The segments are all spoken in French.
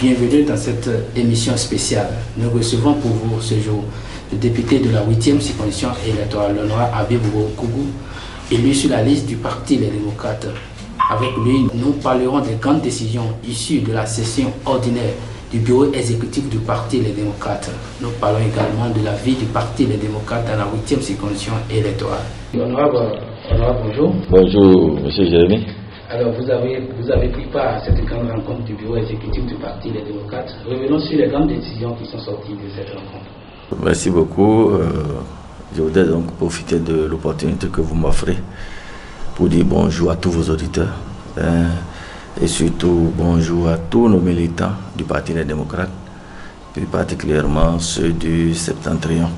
Bienvenue dans cette émission spéciale. Nous recevons pour vous ce jour le député de la 8e circonscription électorale, l'honorable Habibou Kougou, élu sur la liste du Parti Les Démocrates. Avec lui, nous parlerons des grandes décisions issues de la session ordinaire du bureau exécutif du Parti Les Démocrates. Nous parlons également de la vie du Parti Les Démocrates dans la 8e circonscription électorale. Honorable, bonjour. Bonjour, monsieur Jérémy. Alors, vous avez pris part à cette grande rencontre du bureau exécutif du Parti Les Démocrates. Revenons sur les grandes décisions qui sont sorties de cette rencontre. Merci beaucoup. Je voudrais donc profiter de l'opportunité que vous m'offrez pour dire bonjour à tous vos auditeurs et surtout bonjour à tous nos militants du Parti Les Démocrates, plus particulièrement ceux du Septentrion.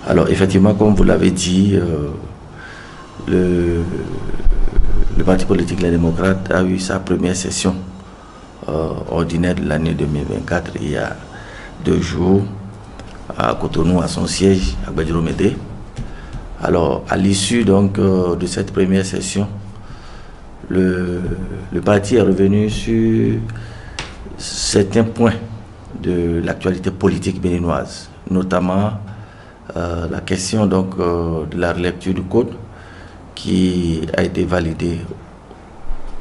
Alors effectivement, comme vous l'avez dit, le Parti politique Les Démocrates a eu sa première session ordinaire de l'année 2024 il y a 2 jours à Cotonou, à son siège, à Badjiro-Médé. Alors, à l'issue donc de cette première session, le parti est revenu sur certains points de l'actualité politique béninoise, notamment la question donc de la relecture du code qui a été validée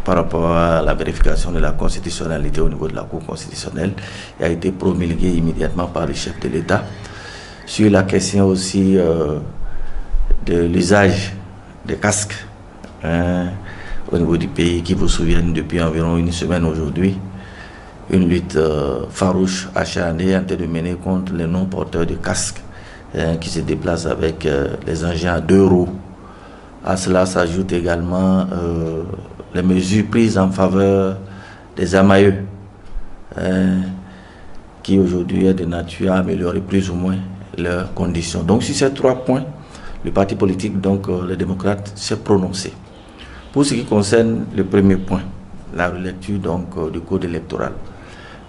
par rapport à la vérification de la constitutionnalité au niveau de la Cour constitutionnelle et a été promulguée immédiatement par le chef de l'État. Sur la question aussi de l'usage des casques au niveau du pays, qui vous souviennent depuis environ une semaine aujourd'hui, une lutte farouche, acharnée en train de mener contre les non-porteurs de casques qui se déplacent avec les engins à 2 roues. À cela s'ajoute également les mesures prises en faveur des amailleux qui aujourd'hui est de nature à améliorer plus ou moins leurs conditions. Donc sur ces 3 points, le parti politique, donc les démocrates, s'est prononcé. Pour ce qui concerne le premier point, la relecture donc du code électoral,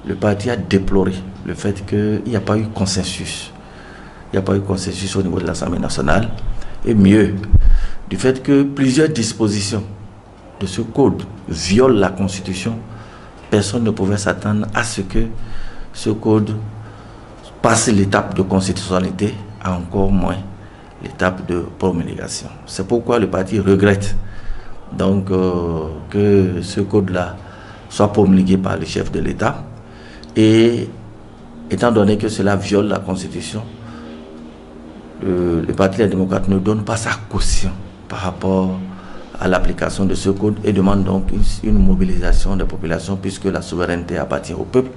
le parti a déploré le fait qu'il n'y a pas eu consensus. Il n'y a pas eu consensus au niveau de l'Assemblée nationale et mieux, du fait que plusieurs dispositions de ce code violent la Constitution, personne ne pouvait s'attendre à ce que ce code passe l'étape de constitutionnalité, à encore moins l'étape de promulgation. C'est pourquoi le parti regrette donc que ce code-là soit promulgué par le chef de l'État et étant donné que cela viole la Constitution, le Parti des démocrates ne donne pas sa caution par rapport à l'application de ce code et demande donc une mobilisation des populations puisque la souveraineté appartient au peuple.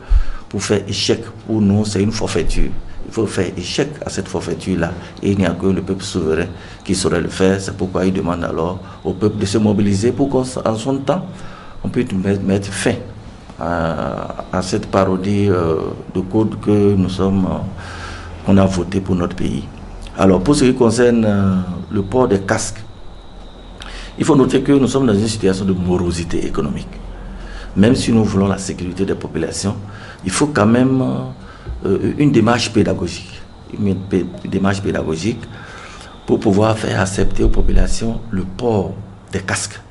Pour faire échec, pour nous, c'est une forfaiture. Il faut faire échec à cette forfaiture-là et il n'y a que le peuple souverain qui saurait le faire. C'est pourquoi il demande alors au peuple de se mobiliser pour qu'en son temps, on puisse mettre fin à cette parodie de code que qu'on a voté pour notre pays. Alors, pour ce qui concerne le port des casques, il faut noter que nous sommes dans une situation de morosité économique. Même si nous voulons la sécurité des populations, il faut quand même une démarche pédagogique. Une démarche pédagogique pour pouvoir faire accepter aux populations le port des casques.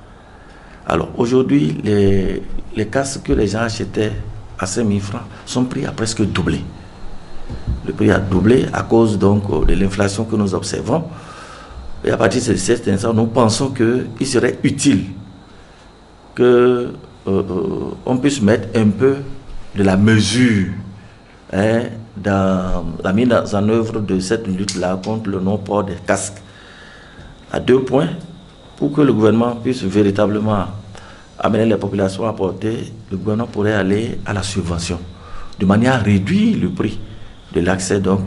Alors, aujourd'hui, les casques que les gens achetaient à 5 000 francs sont pris à presque doubler. Le prix a doublé à cause donc de l'inflation que nous observons. Et à partir de cet instant, nous pensons qu'il serait utile qu'on puisse mettre un peu de la mesure dans la mise en œuvre de cette lutte-là contre le non-port des casques. À 2 points, pour que le gouvernement puisse véritablement amener les populations à porter, le gouvernement pourrait aller à la subvention, de manière à réduire le prix de l'accès donc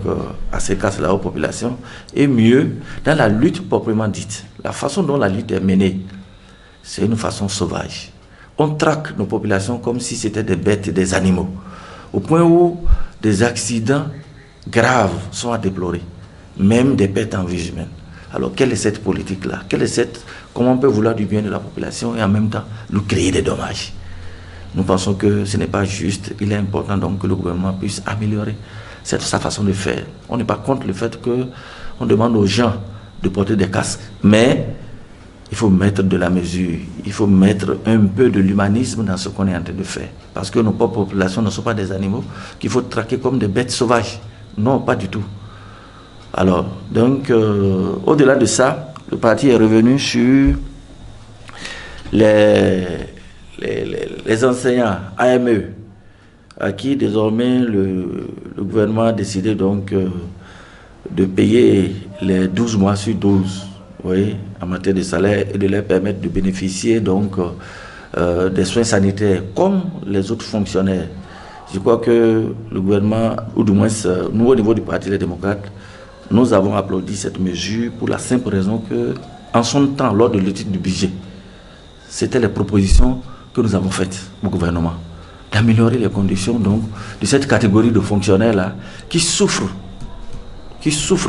à ces casques-là aux populations, et mieux, dans la lutte proprement dite. La façon dont la lutte est menée, c'est une façon sauvage. On traque nos populations comme si c'était des bêtes, des animaux, au point où des accidents graves sont à déplorer, même des pertes en vie humaine. Alors, quelle est cette politique-là? Comment on peut vouloir du bien de la population et en même temps nous créer des dommages? Nous pensons que ce n'est pas juste. Il est important donc que le gouvernement puisse améliorer sa façon de faire. On n'est pas contre le fait qu'on demande aux gens de porter des casques, mais il faut mettre de la mesure, il faut mettre un peu de l'humanisme dans ce qu'on est en train de faire. parce que nos propres populations ne sont pas des animaux qu'il faut traquer comme des bêtes sauvages. Non, pas du tout. Alors, donc, au-delà de ça, le parti est revenu sur les enseignants AME, à qui désormais le gouvernement a décidé donc de payer les 12 mois sur 12, oui, en matière de salaire, et de leur permettre de bénéficier donc des soins sanitaires comme les autres fonctionnaires. Je crois que le gouvernement, ou du moins nous au niveau du Parti des démocrates, nous avons applaudi cette mesure pour la simple raison que, en son temps, lors de l'étude du budget, c'était les propositions que nous avons faites au gouvernement, d'améliorer les conditions donc de cette catégorie de fonctionnaires-là qui souffrent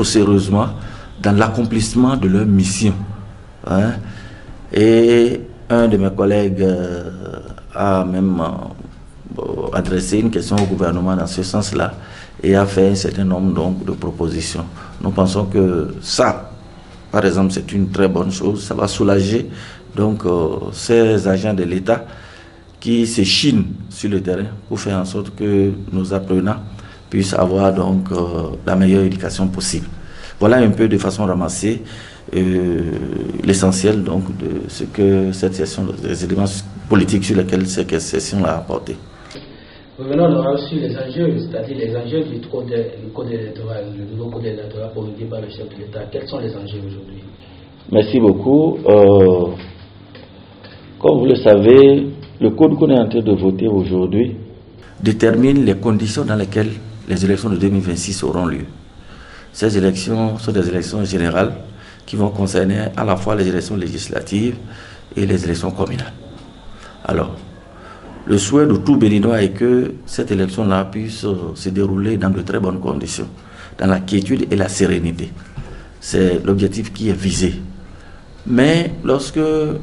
sérieusement dans l'accomplissement de leur mission. Hein. Et un de mes collègues a même adressé une question au gouvernement dans ce sens-là et a fait un certain nombre donc, de propositions. Nous pensons que ça, par exemple, c'est une très bonne chose. Ça va soulager donc ces agents de l'État qui se chinent sur le terrain pour faire en sorte que nos apprenants puissent avoir donc la meilleure éducation possible. Voilà un peu de façon ramassée l'essentiel donc de ce que cette session, des éléments politiques sur lesquels cette session a apporté. Revenons sur les enjeux, c'est-à-dire les enjeux du code électoral, le nouveau code électoral promulgué par le chef de l'État. Quels sont les enjeux aujourd'hui? Merci beaucoup. Comme vous le savez, le code qu'on est en train de voter aujourd'hui détermine les conditions dans lesquelles les élections de 2026 auront lieu. Ces élections sont des élections générales qui vont concerner à la fois les élections législatives et les élections communales. Alors, le souhait de tout Béninois est que cette élection-là puisse se dérouler dans de très bonnes conditions, dans la quiétude et la sérénité. C'est l'objectif qui est visé. Mais lorsque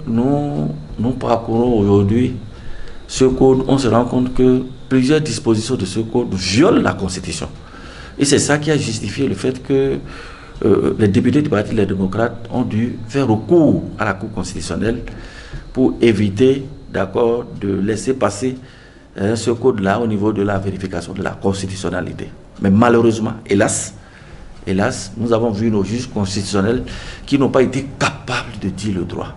nous parcourons aujourd'hui ce code, on se rend compte que plusieurs dispositions de ce code violent la Constitution. Et c'est ça qui a justifié le fait que les députés du Parti des démocrates ont dû faire recours à la Cour constitutionnelle pour éviter, d'accord, de laisser passer ce code-là au niveau de la vérification de la constitutionnalité. Mais malheureusement, hélas, nous avons vu nos juges constitutionnels qui n'ont pas été capables de dire le droit.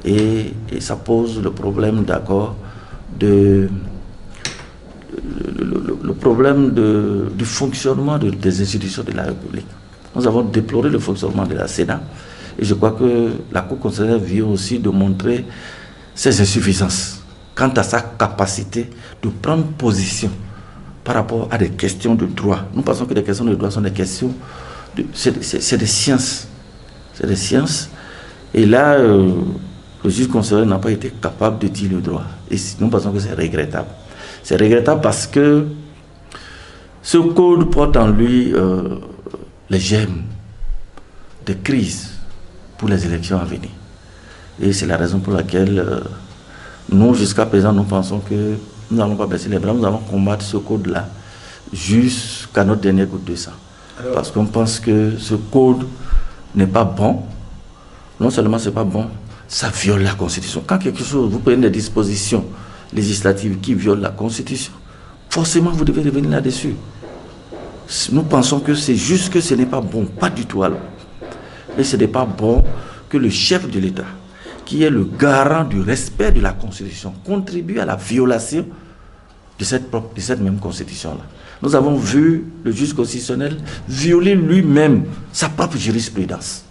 Et ça pose le problème, d'accord, le problème du fonctionnement des institutions de la République. Nous avons déploré le fonctionnement de la Sénat et je crois que la Cour constitutionnelle vient aussi de montrer ses insuffisances quant à sa capacité de prendre position par rapport à des questions de droit. Nous pensons que les questions de droit sont des questions, c'est des sciences. C'est des sciences. Et là, le juge constitutionnel n'a pas été capable de dire le droit. Et nous pensons que c'est regrettable. C'est regrettable parce que ce code porte en lui les germes de crise pour les élections à venir. Et c'est la raison pour laquelle nous, jusqu'à présent, nous pensons que nous n'allons pas baisser les bras, nous allons combattre ce code-là jusqu'à notre dernière goutte de sang. Parce qu'on pense que ce code n'est pas bon. Non seulement c'est pas bon, ça viole la Constitution. Quand quelque chose, vous prenez des dispositions législatives qui violent la Constitution, forcément vous devez revenir là-dessus. Nous pensons que c'est juste que ce n'est pas bon, pas du tout alors. Et ce n'est pas bon que le chef de l'État, qui est le garant du respect de la Constitution, contribue à la violation de cette même Constitution-là. Nous avons vu le juge constitutionnel violer lui-même sa propre jurisprudence.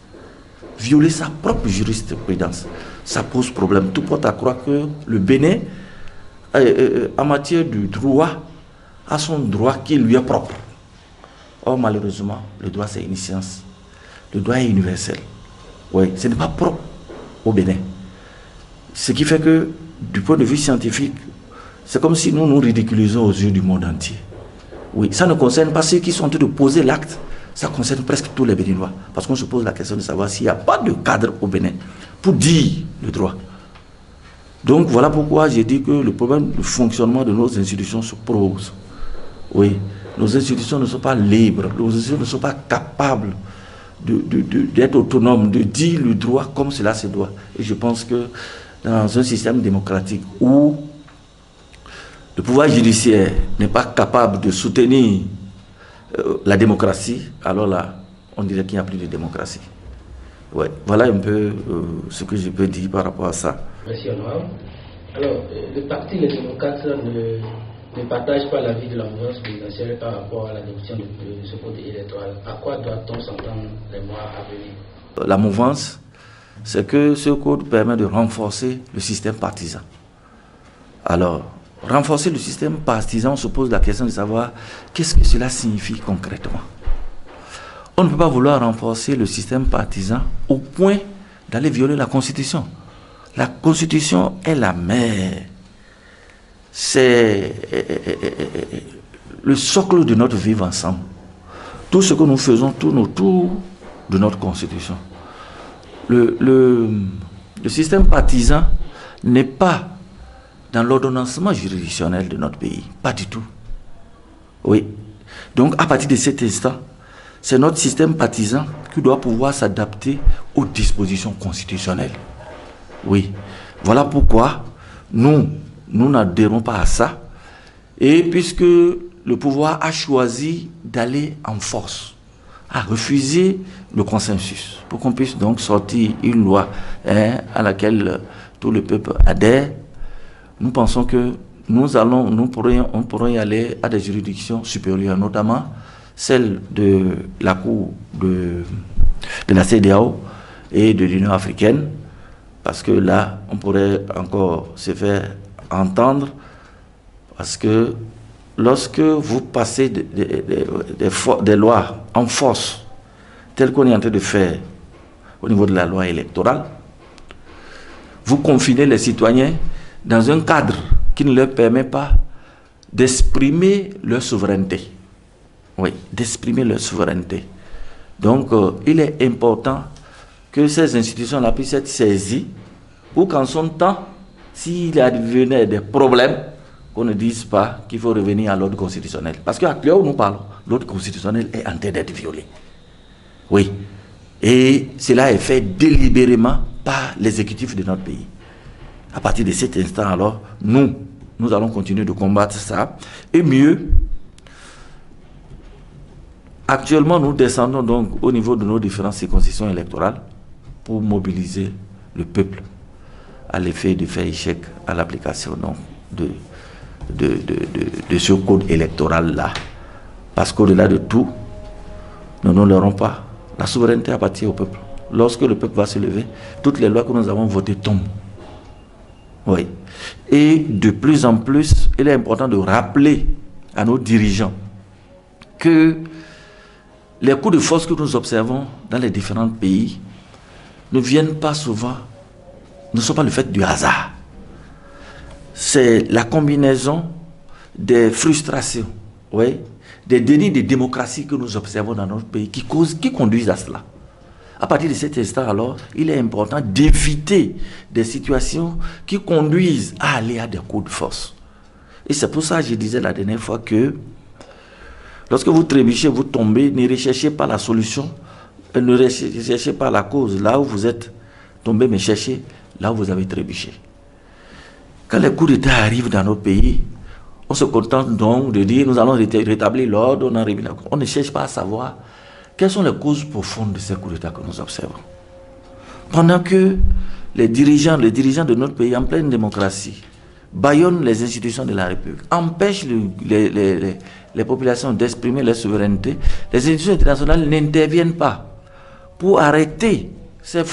Violer sa propre jurisprudence. Ça pose problème. Tout porte à croire que le Bénin, en matière du droit, a son droit qui lui est propre. Or, malheureusement, le droit, c'est une science. Le droit est universel. Oui, ce n'est pas propre au Bénin. Ce qui fait que, du point de vue scientifique, c'est comme si nous nous ridiculisons aux yeux du monde entier. Oui, ça ne concerne pas ceux qui sont en train de poser l'acte, ça concerne presque tous les Béninois. Parce qu'on se pose la question de savoir s'il n'y a pas de cadre au Bénin pour dire le droit. Donc voilà pourquoi j'ai dit que le problème du fonctionnement de nos institutions se pose. Oui, nos institutions ne sont pas libres, nos institutions ne sont pas capables d'être autonomes, de dire le droit comme cela se doit. Et je pense que dans un système démocratique où le pouvoir judiciaire n'est pas capable de soutenir la démocratie, alors là, on dirait qu'il n'y a plus de démocratie. Ouais, voilà un peu ce que je peux dire par rapport à ça. Merci Honorable. Alors, le parti Les Démocrates ne partage pas l'avis de la mouvance présidentielle par rapport à l'adoption de ce code électoral. À quoi doit-on s'entendre les mois à venir? La mouvance, c'est que ce code permet de renforcer le système partisan. Alors, renforcer le système partisan, on se pose la question de savoir qu'est-ce que cela signifie concrètement. On ne peut pas vouloir renforcer le système partisan au point d'aller violer la Constitution. La Constitution est la mère. C'est le socle de notre vivre ensemble. Tout ce que nous faisons tourne autour de notre Constitution. Le système partisan n'est pas dans l'ordonnancement juridictionnel de notre pays. Pas du tout. Oui. Donc, à partir de cet instant, c'est notre système partisan qui doit pouvoir s'adapter aux dispositions constitutionnelles. Oui. Voilà pourquoi nous n'adhérons pas à ça. Et puisque le pouvoir a choisi d'aller en force, a refusé le consensus, pour qu'on puisse donc sortir une loi à laquelle tout le peuple adhère, nous pensons que on pourrait y aller à des juridictions supérieures, notamment celle de la Cour de la CEDEAO et de l'Union africaine, parce que là, on pourrait encore se faire entendre, parce que lorsque vous passez des lois en force, telles qu'on est en train de faire au niveau de la loi électorale, vous confinez les citoyens dans un cadre qui ne leur permet pas d'exprimer leur souveraineté. Oui, d'exprimer leur souveraineté. Donc, il est important que ces institutions-là puissent être saisies ou qu'en son temps, s'il advenait des problèmes, qu'on ne dise pas qu'il faut revenir à l'ordre constitutionnel. Parce qu'à l'heure où nous parlons, l'ordre constitutionnel est en train d'être violé. Oui. Et cela est fait délibérément par l'exécutif de notre pays. À partir de cet instant, alors, nous allons continuer de combattre ça. Et mieux, actuellement, nous descendons donc au niveau de nos différentes circonscriptions électorales pour mobiliser le peuple à l'effet de faire échec à l'application de ce code électoral-là. Parce qu'au-delà de tout, nous n'aurons pas. La souveraineté appartient au peuple. Lorsque le peuple va se lever, toutes les lois que nous avons votées tombent. Oui. Et de plus en plus, il est important de rappeler à nos dirigeants que les coups de force que nous observons dans les différents pays ne viennent pas souvent, ne sont pas le fait du hasard. C'est la combinaison des frustrations, oui, des dénis de démocratie que nous observons dans notre pays qui conduisent à cela. À partir de cet instant, alors, il est important d'éviter des situations qui conduisent à aller à des coups de force. Et c'est pour ça que je disais la dernière fois que lorsque vous trébuchez, vous tombez, ne recherchez pas la solution, ne recherchez pas la cause là où vous êtes tombé, mais cherchez là où vous avez trébuché. Quand les coups d'État arrivent dans nos pays, on se contente donc de dire nous allons rétablir l'ordre, on ne cherche pas à savoir quelles sont les causes profondes de ces coups d'État que nous observons. Pendant que les dirigeants de notre pays en pleine démocratie bâillonnent les institutions de la République, empêchent les populations d'exprimer leur souveraineté, les institutions internationales n'interviennent pas pour arrêter ces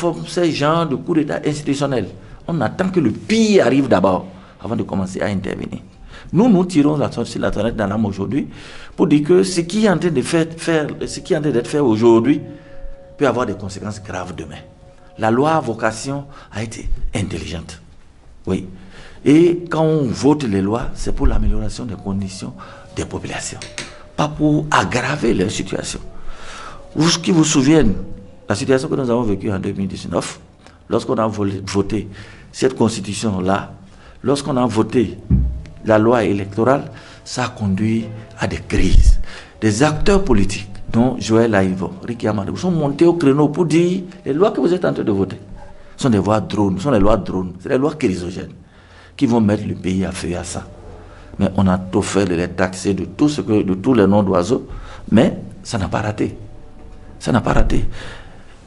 genres de coups d'État institutionnels. On attend que le pire arrive d'abord avant de commencer à intervenir. Nous tirons la sonnette d'alarme aujourd'hui pour dire que ce qui est en train d'être fait aujourd'hui peut avoir des conséquences graves demain. La loi à vocation a été intelligente. Oui. Et quand on vote les lois, c'est pour l'amélioration des conditions des populations, pas pour aggraver leur situation. Vous qui vous souvenez, la situation que nous avons vécue en 2019, lorsqu'on a voté cette constitution-là, lorsqu'on a voté la loi électorale, ça a conduit à des crises. Des acteurs politiques, dont Joël Aïvo, Ricky Amadou, sont montés au créneau pour dire les lois que vous êtes en train de voter sont des lois drones, c'est des lois chrysogènes qui vont mettre le pays à feu et à sang. mais on a tout fait de les taxer de tous les noms d'oiseaux, mais ça n'a pas raté. Ça n'a pas raté.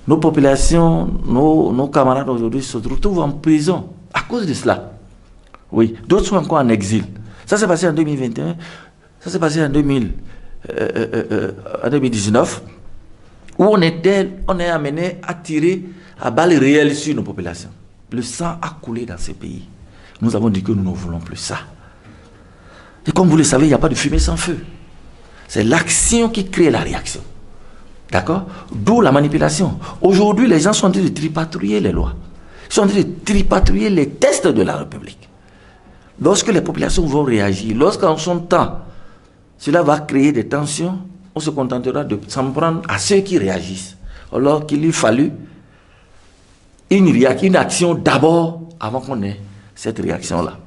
Nos populations, nos camarades aujourd'hui se retrouvent en prison à cause de cela. Oui, d'autres sont encore en exil. Ça s'est passé en 2021, ça s'est passé en 2019, où on est amené à tirer à balles réelles sur nos populations. Le sang a coulé dans ces pays. Nous avons dit que nous ne voulons plus ça. Et comme vous le savez, il n'y a pas de fumée sans feu. C'est l'action qui crée la réaction. D'accord? D'où la manipulation. Aujourd'hui, les gens sont en train de tripatouiller les lois. Ils sont en train de tripatouiller les tests de la République. Lorsque les populations vont réagir, lorsqu'en son temps, cela va créer des tensions, on se contentera de s'en prendre à ceux qui réagissent. Alors qu'il lui fallut une action d'abord avant qu'on ait cette réaction-là.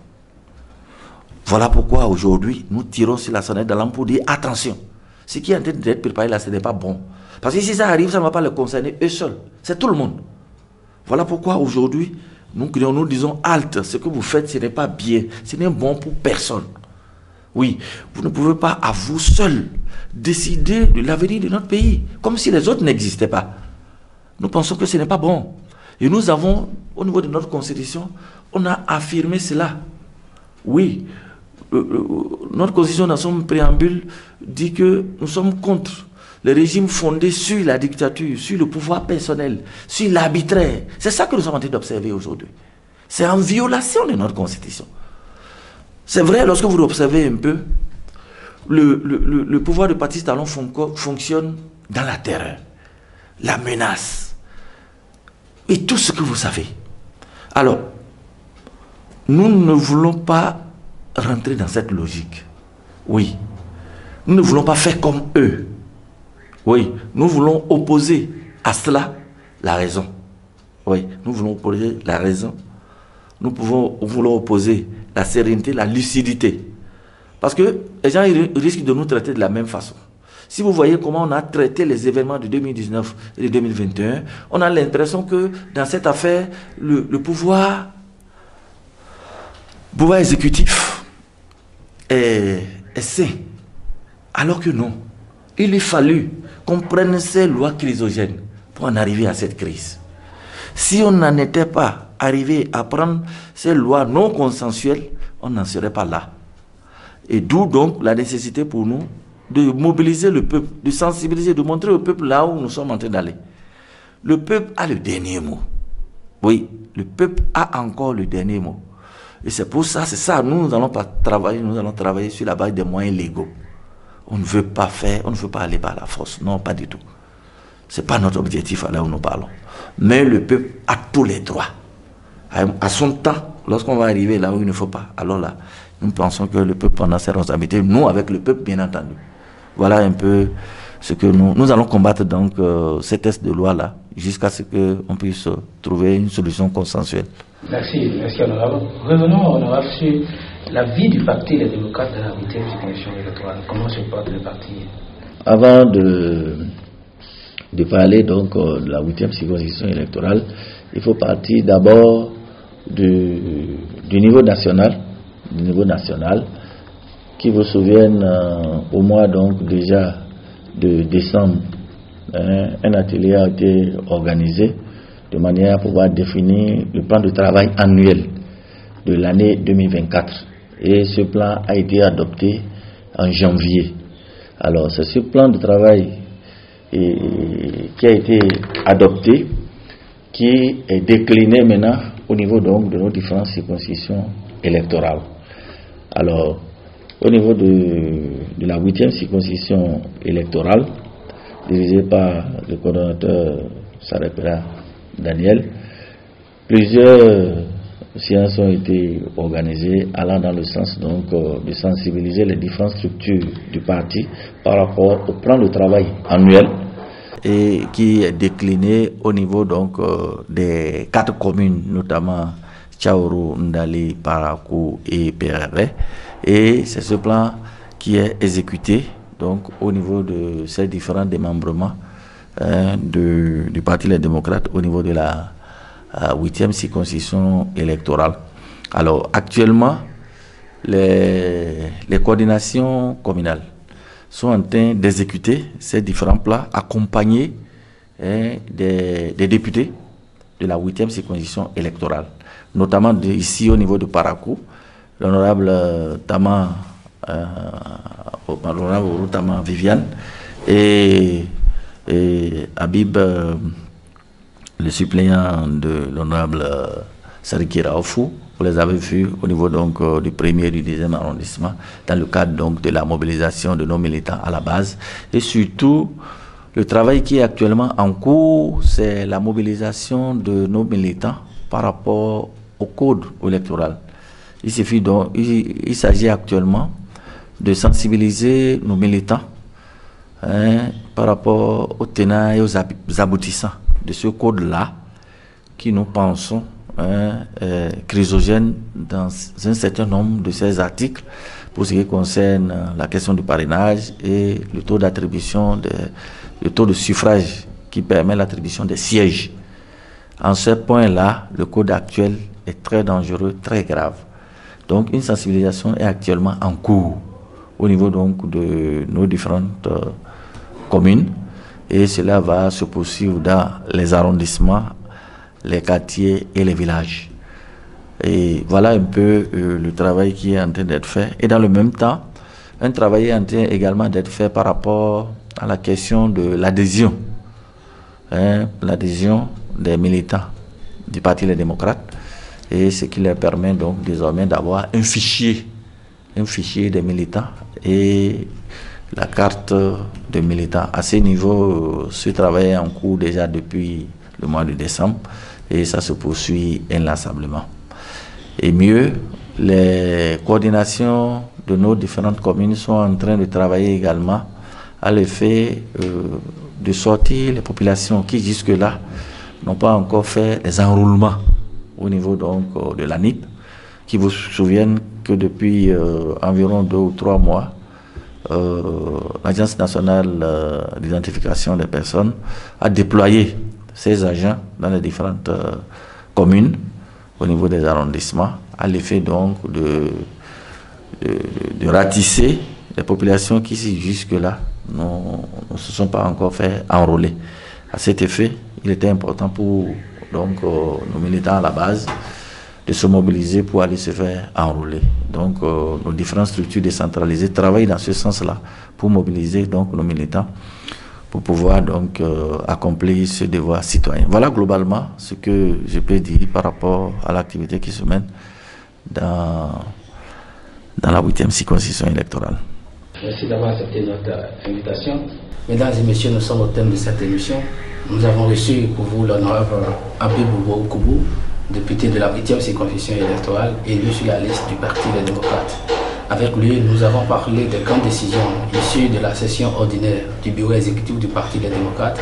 Voilà pourquoi aujourd'hui, nous tirons sur la sonnette d'alarme pour dire attention. Ce qui est en train d'être préparé là, ce n'est pas bon. Parce que si ça arrive, ça ne va pas les concerner eux seuls. C'est tout le monde. Voilà pourquoi aujourd'hui, nous disons halte. Ce que vous faites, ce n'est pas bien. Ce n'est bon pour personne. Oui, vous ne pouvez pas à vous seul décider de l'avenir de notre pays, comme si les autres n'existaient pas. Nous pensons que ce n'est pas bon. Et nous avons, au niveau de notre constitution, on a affirmé cela. Oui, notre constitution dans son préambule dit que nous sommes contre les régimes fondés sur la dictature, sur le pouvoir personnel, sur l'arbitraire. C'est ça que nous sommes en train d'observer aujourd'hui. C'est en violation de notre constitution. C'est vrai, lorsque vous observez un peu, le pouvoir de Patrice Talon fonctionne dans la terreur, la menace, et tout ce que vous savez. Alors, nous ne voulons pas rentrer dans cette logique. Oui. Nous ne voulons pas faire comme eux. Oui. Nous voulons opposer à cela la raison. Oui. Nous voulons opposer la raison. Nous voulons opposer la sérénité, la lucidité. Parce que les gens risquent de nous traiter de la même façon. Si vous voyez comment on a traité les événements de 2019 et de 2021, on a l'impression que dans cette affaire, le pouvoir exécutif est sain. Alors que non. Il lui fallu qu'on prenne ces lois chrysogènes pour en arriver à cette crise. Si on n'en était pas arrivé à prendre ces lois non consensuelles, on n'en serait pas là. Et d'où donc la nécessité pour nous de mobiliser le peuple, de sensibiliser, de montrer au peuple là où nous sommes en train d'aller. Le peuple a le dernier mot. Oui, le peuple a encore le dernier mot. Et c'est pour ça, nous n'allons pas travailler, nous allons travailler sur la base des moyens légaux. On ne veut pas aller par la force. Non, pas du tout. Ce n'est pas notre objectif là où nous parlons. Mais le peuple a tous les droits. À son temps, lorsqu'on va arriver là où il ne faut pas, alors là, nous pensons que le peuple en a ses responsabilités, nous avec le peuple, bien entendu. Voilà un peu ce que nous allons combattre donc ces tests de loi là, jusqu'à ce qu'on puisse trouver une solution consensuelle. Merci honorable. Revenons honorable sur la vie du parti Les Démocrates dans la 8e circonscription électorale. Comment se porte le parti? Avant de parler donc de la 8e circonscription électorale, il faut partir d'abord du niveau national. Qui vous souviennent au mois donc déjà de décembre, un atelier a été organisé de manière à pouvoir définir le plan de travail annuel de l'année 2024. Et ce plan a été adopté en janvier. Alors c'est ce plan de travail qui a été adopté, qui est décliné maintenant au niveau donc de nos différentes circonscriptions électorales. Alors, au niveau de la 8e circonscription électorale, dirigée par le coordonnateur Sarepera Daniel, plusieurs séances ont été organisées allant dans le sens donc de sensibiliser les différentes structures du parti par rapport au plan de travail annuel et qui est décliné au niveau donc des 4 communes, notamment Tchaourou, Ndali, Parakou et Perere. Et c'est ce plan qui est exécuté donc au niveau de ces différents démembrements du Parti Les Démocrates au niveau de la 8e circonscription électorale. Alors actuellement, les coordinations communales sont en train d'exécuter ces différents plans accompagnés des députés de la 8e circonscription électorale, notamment ici au niveau de Parakou, l'honorable Tama Viviane et Habib, le suppléant de l'honorable Sariki Raoufou. Vous les avez vus au niveau donc du 1er et du 2e arrondissement, dans le cadre donc de la mobilisation de nos militants à la base. Et surtout, le travail qui est actuellement en cours, c'est la mobilisation de nos militants par rapport au code électoral. Il s'agit actuellement de sensibiliser nos militants par rapport aux tenants et aux aboutissants de ce code-là, qui nous pensons chrysogène dans un certain nombre de ces articles pour ce qui concerne la question du parrainage et le taux d'attribution, le taux de suffrage qui permet l'attribution des sièges. En ce point-là, le code actuel est très dangereux, très grave. Donc une sensibilisation est actuellement en cours au niveau donc de nos différentes communes, et cela va se poursuivre dans les arrondissements, les quartiers et les villages. Et voilà un peu le travail qui est en train d'être fait. Et dans le même temps, un travail est en train également d'être fait par rapport à la question de l'adhésion. L'adhésion des militants du Parti Les Démocrates, et ce qui leur permet donc désormais d'avoir un fichier des militants et la carte de militants. À ce niveau, ce travail est en cours déjà depuis le mois de décembre et ça se poursuit inlassablement. Et mieux, les coordinations de nos différentes communes sont en train de travailler également à l'effet de sortir les populations qui jusque-là n'ont pas encore fait les enrôlements au niveau donc de l'ANIP, qui vous souviennent que depuis environ 2 ou 3 mois, l'Agence nationale d'identification des personnes a déployé ses agents dans les différentes communes au niveau des arrondissements, à l'effet donc de ratisser les populations qui jusque-là ne se sont pas encore fait enrôler. À cet effet, il était important pour donc, nos militants à la base de se mobiliser pour aller se faire enrôler. Donc nos différentes structures décentralisées travaillent dans ce sens-là pour mobiliser donc nos militants pour pouvoir donc accomplir ce devoir citoyen. Voilà globalement ce que je peux dire par rapport à l'activité qui se mène dans la 8e circonscription électorale. Merci d'avoir accepté notre invitation. Mesdames et messieurs, nous sommes au thème de cette émission. Nous avons reçu pour vous l'honorable Habib Koubou, député de la 8e circonscription électorale, élu sur la liste du Parti des Démocrates. Avec lui, nous avons parlé des grandes décisions issues de la session ordinaire du bureau exécutif du Parti des Démocrates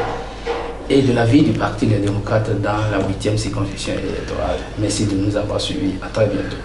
et de la vie du Parti des Démocrates dans la 8e circonscription électorale. Merci de nous avoir suivis. À très bientôt.